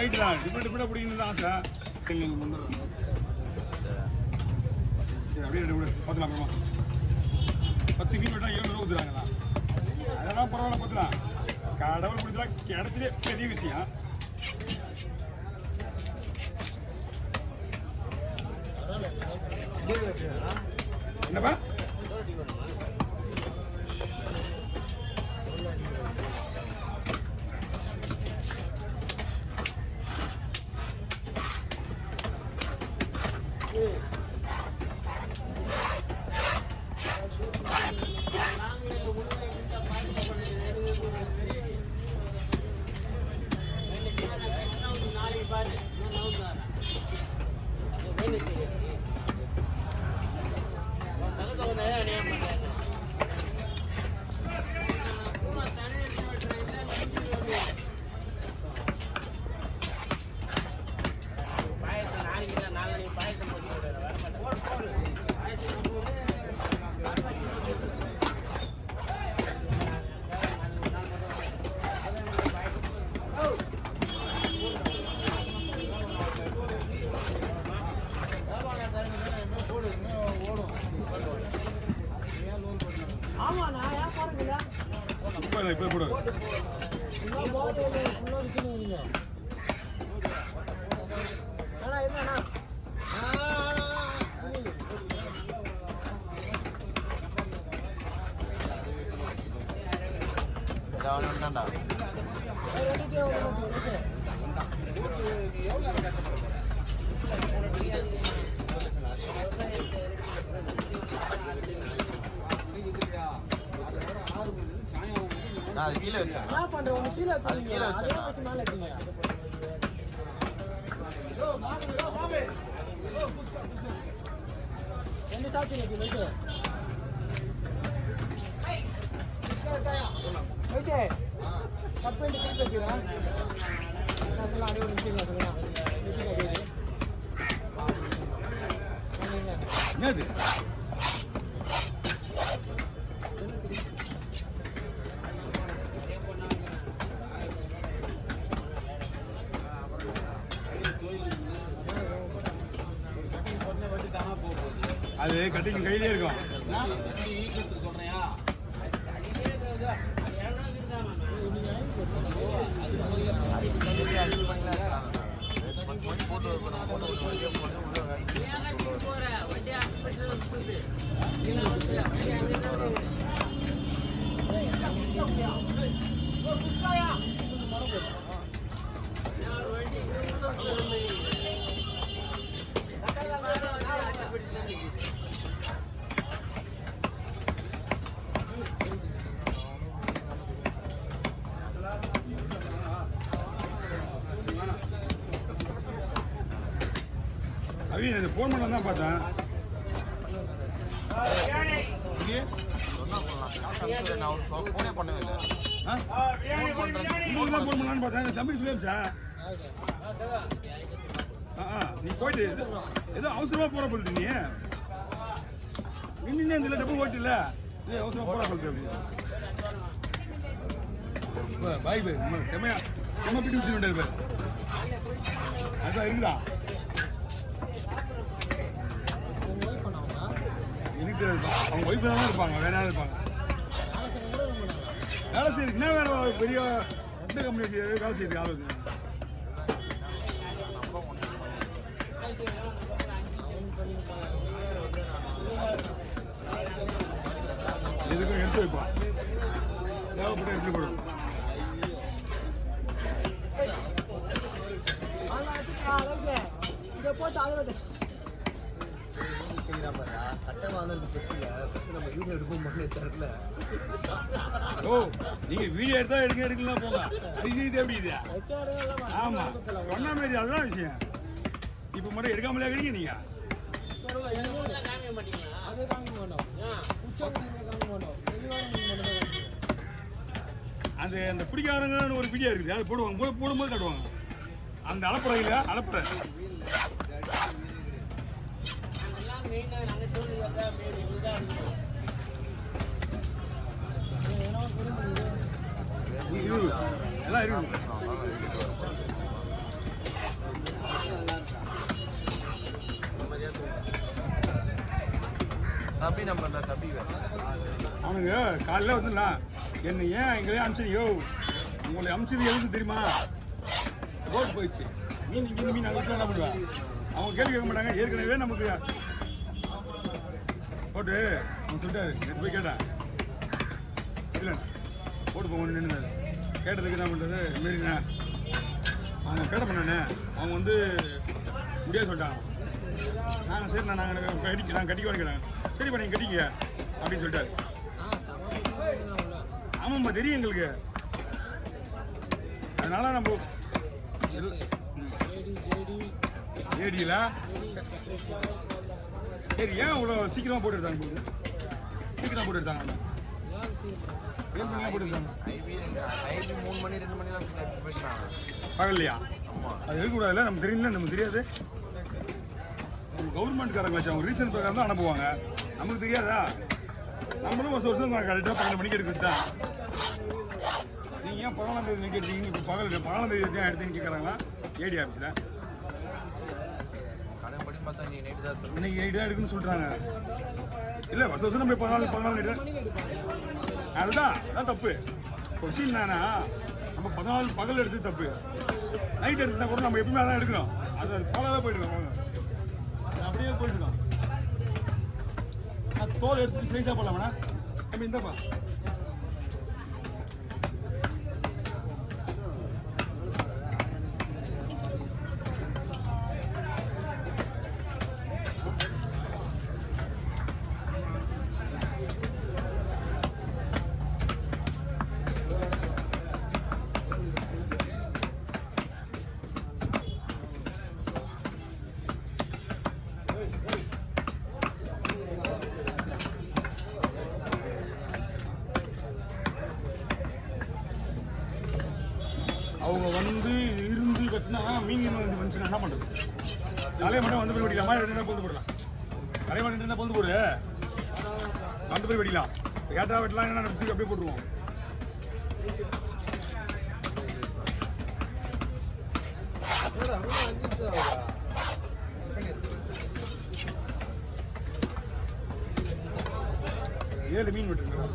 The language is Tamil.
ரைட்டு தான். டிஃப்ரெண்ட் பிடிக்கணும்னு ஆசை. சரி அப்படியே பார்த்துலாம் அப்புறமா 10 மீன் வெட்டா 7 ரூபா ஊற்றுறாங்களா? அதெல்லாம் பரவாயில்ல பார்த்துலாம். கடவுள் பிடிச்சா கிடைச்சதே பெரிய விஷயம். என்னப்பா இப்போ போடு. அது கீழே வச்சேன். என்ன பண்ற உனக்கு கீழே வச்சேன். அது கீழே வச்சேன். அதே மேல வச்சீங்க. என்ன சாச்சி நீ வெச்சு. வெச்சு. கட் பண்ணி திருப்பி வைக்கிறேன். நான் சொல்ல அடி ஒரு நிமிஷம் சொல்லுங்க. என்னது? அது கட்டிக்கு கையிலே இருக்கும். அவி ஃபோன் பண்ண தான் பார்த்தேன். ஃபோனே பண்ணவே இல்லை. உங்களுக்கு தான் ஃபோன் பண்ணலான்னு பார்த்தேன். தம்பி சொல்லிடுச்சா? நீ போயிட்டு ஏதோ அவசரமா போற போட்டு நீ இன்னும் இந்த டப்பு போயிட்டு இல்ல அவசரமா போற சொல்லிட்டு பாய் பாய் செமையா செம்ம பிடி வச்சுருந்தாரு பாரு. அதான் இருக்குதா எனக்கு அவங்க ஒய்ஃப் தான் இருப்பாங்க, வேற யாரும் இருப்பாங்க. வேலை செய்யுது என்ன வேலை பெரிய எந்த கம்பெனி வேலை செய்யுது ஆலோசனை எதுக்கும் எடுத்து வைப்போம். தேவைப்பட்ட எடுத்து கொடுக்கும். நீங்க வீடியோ எடுத்தா எடுக்கலாம் போங்க. இது எப்படி இது? ஆமா சொன்ன மாதிரி அதுதான் விஷயம். இப்ப மட்டும் எடுக்காமலே இருக்கீங்க நீங்க. அந்த பிடிக்காரங்கன்னு ஒரு பிடியா இருக்குது, அது போடுவாங்க, போடும்போது காட்டுவாங்க. அந்த அலப்புறையில அலப்புற எல்லாம் இருக்கு. சபி நம்பர் தான் சபி அவனுங்க காலையில் வந்துடா என்ன ஏன் எங்களையும் அனுப்பிச்சியோ உங்களை அனுப்பிச்சது எதுக்கு தெரியுமா ரோட் போயிடுச்சு மீன் இங்கே மீன் அங்கே என்ன பண்ணுவேன் அவங்க கேள்வி கேட்க மாட்டாங்க ஏற்கனவே நமக்கு போட்டு அவன் சொல்லிட்டாரு நேற்று போய் கேட்டேன் இல்லை போட்டு போகணும்னு நின்று கேட்டதுக்கு என்ன பண்ணுறது மாரிண்ணே அவங்க கேட்ட பண்ணானே அவங்க வந்து முடியாது சொல்லிட்டாங்க சரி நான் கட்டிக்க வரைக்கிறேன் சரிப்பா நீங்கள் கட்டிக்க அப்படின்னு சொல்லிட்டாரு ஆமாம்மா தெரியும் எங்களுக்கு அதனால நம்ம ஏடியில் சரி ஏன் இவ்வளோ சீக்கிரமாக போட்டு எடுத்தாங்க சீக்கிரமாக போட்டு எடுத்தாங்க ஏன் போட்டு எடுத்தாங்க ஐபி 3 மணி 2 மணிலாம் போயிட்டாங்க பகல்லையா அது எடுக்கக்கூடாதுல்ல நமக்கு தெரியல நமக்கு தெரியாது நம்ம கவர்மெண்ட்காரங்க வச்சு அவங்க ரீசன் பிரகாரம் தான் அனுப்புவாங்க நமக்கு தெரியாதா நம்மளும் வருஷம் கரெக்டாக 12 மணிக்கு எடுக்கிட்டா நீங்கள் ஏன் 14ஆம் தேதி நீங்கள் எடுத்தீங்க இப்போ 14ஆம் தேதி தான் எடுத்தீங்கன்னு கேட்குறாங்களா ஏடி ஆஃபீஸில் கடைப்படி பார்த்தா நீ நைட்டு தான் இன்னைக்கு நைட்டு தான் எடுக்குன்னு சொல்கிறாங்க இல்லை வருஷம் நம்ம 14 நைட்டு அதுதான் தப்பு கொஸ்டின் என்னன்னா நம்ம 14 பகல் எடுத்து தப்பு நைட் எடுத்துனா கூட நம்ம எப்பவுமே அதான் எடுக்கிறோம் அதை ஃபாலோ தான் போயிட்டுருக்கோம் அப்படியே போயிட்டுருக்கோம் நான் தோல் எடுத்து ஸ்லைஸாக போடலாமாண்ணா நம்ம இந்தப்பா அவங்க வந்து இருந்து கட்டினா மீன் வந்துச்சுன்னா என்ன பண்ணுறது தலையை மட்டும் வந்து போய் வெடிக்கலாமா ரெண்டு பொந்து போடலாம் தலையை மட்டும் என்ன பொந்து போடு வந்து போய் வெடிக்கலாம் கேட்டா வெட்டலாம் என்ன தூக்கி அப்படியே போட்டுருவோம் ஏழு மீன் விட்டுருக்கோம்